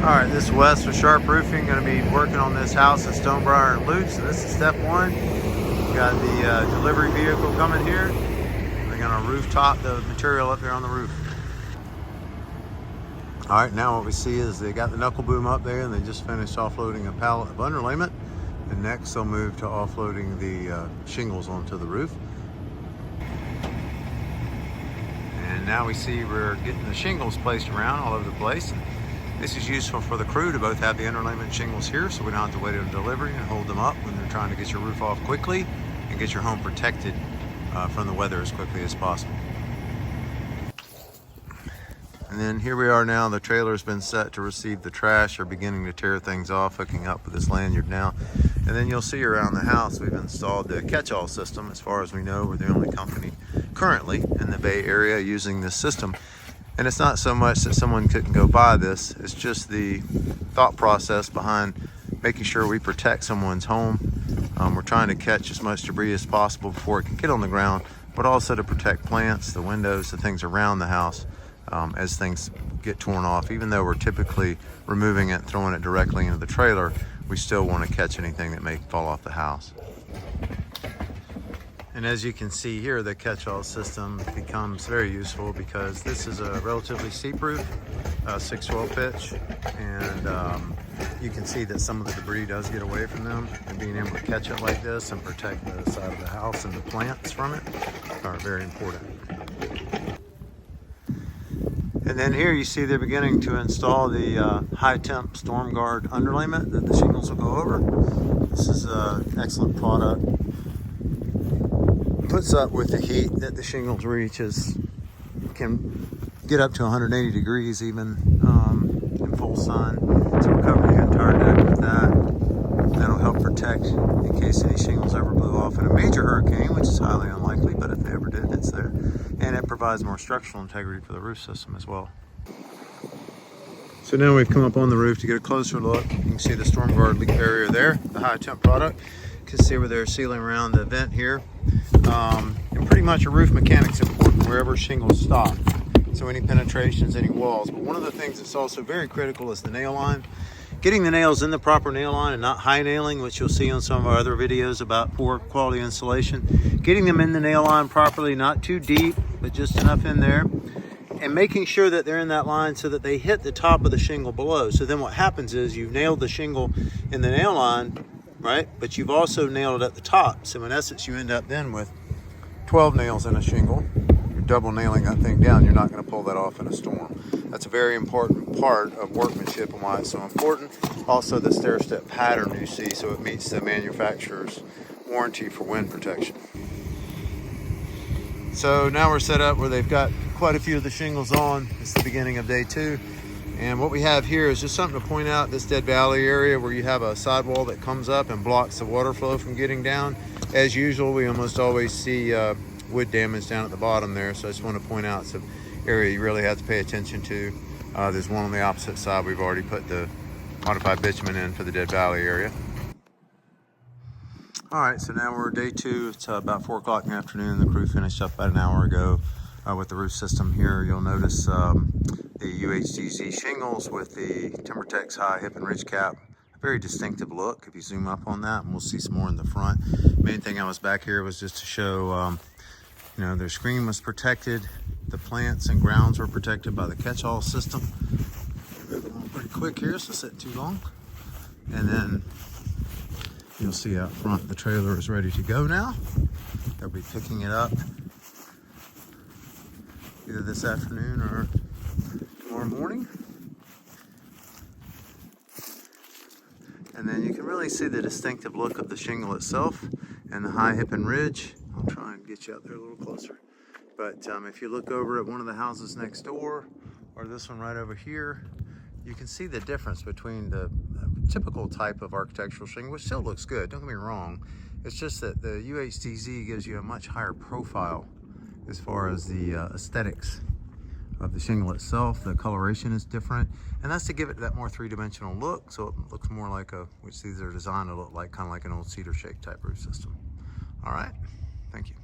All right, this is Wes with Sharpe Roofing. Going to be working on this house at Stonebriar and Luke. So this is step one. We got the delivery vehicle coming here. They're going to rooftop the material up here on the roof. All right, now what we see is they got the knuckle boom up there, and they just finished offloading a pallet of underlayment. And next they'll move to offloading the shingles onto the roof. And now we see we're getting the shingles placed around all over the place. This is useful for the crew to both have the underlayment shingles here, so we don't have to wait on delivery and hold them up when they're trying to get your roof off quickly and get your home protected from the weather as quickly as possible. And then here we are now. The trailer's been set to receive the trash. They're beginning to tear things off, hooking up with this lanyard now. And then you'll see around the house we've installed the catch-all system. As far as we know, we're the only company currently in the Bay Area using this system. And it's not so much that someone couldn't go buy this, it's just the thought process behind making sure we protect someone's home. We're trying to catch as much debris as possible before it can get on the ground, but also to protect plants, the windows, the things around the house as things get torn off. Even though we're typically removing it and throwing it directly into the trailer, we still want to catch anything that may fall off the house. And as you can see here, the catch-all system becomes very useful because this is a relatively steep roof, 612 pitch, and you can see that some of the debris does get away from them, and being able to catch it like this and protect the side of the house and the plants from it are very important. And then here you see they're beginning to install the high temp storm guard underlayment that the shingles will go over. This is an excellent product. Puts up with the heat that the shingles reaches. Can get up to 180 degrees even in full sun. So we're covering the entire deck with that. That'll help protect in case any shingles ever blew off in a major hurricane, which is highly unlikely, but if they ever did, it's there. And it provides more structural integrity for the roof system as well. So now we've come up on the roof to get a closer look. You can see the storm guard leak barrier there, the high temp product. You can see where they're sealing around the vent here. And pretty much a roof mechanic's important wherever shingles stop. So any penetrations, any walls. But one of the things that's also very critical is the nail line. Getting the nails in the proper nail line and not high nailing, which you'll see on some of our other videos about poor quality insulation. Getting them in the nail line properly, not too deep, but just enough in there. And making sure that they're in that line so that they hit the top of the shingle below. So then what happens is you've nailed the shingle in the nail line, right? But you've also nailed it at the top. So in essence, you end up then with 12 nails in a shingle. You're double nailing that thing down. You're not going to pull that off in a storm. That's a very important part of workmanship and why it's so important. Also the stair-step pattern you see, so it meets the manufacturer's warranty for wind protection. So now we're set up where they've got quite a few of the shingles on. It's the beginning of day 2. And what we have here is just something to point out, this dead valley area where you have a sidewall that comes up and blocks the water flow from getting down. As usual, we almost always see wood damage down at the bottom there. So I just want to point out it's an area you really have to pay attention to. There's one on the opposite side. We've already put the modified bitumen in for the dead valley area. All right, so now we're day 2. It's about 4 o'clock in the afternoon. The crew finished up about an hour ago with the roof system here. You'll notice the UHDZ shingles with the TimberTex high hip and ridge cap. A very distinctive look if you zoom up on that, and we'll see some more in the front. Main thing I was back here was just to show, you know, their screen was protected. The plants and grounds were protected by the catch-all system. Moving along pretty quick here, so sit too long. And then you'll see out front the trailer is ready to go now. They'll be picking it up either this afternoon or tomorrow morning. And then you can really see the distinctive look of the shingle itself and the high hip and ridge. I'll try and get you out there a little closer. But if you look over at one of the houses next door or this one right over here, you can see the difference between the typical type of architectural shingle, which still looks good, don't get me wrong. It's just that the UHDZ gives you a much higher profile as far as the aesthetics of the shingle itself. The coloration is different, and that's to give it that more three-dimensional look, so it looks more like which these are designed to look like kind of like an old cedar shake type roof system. All right, thank you.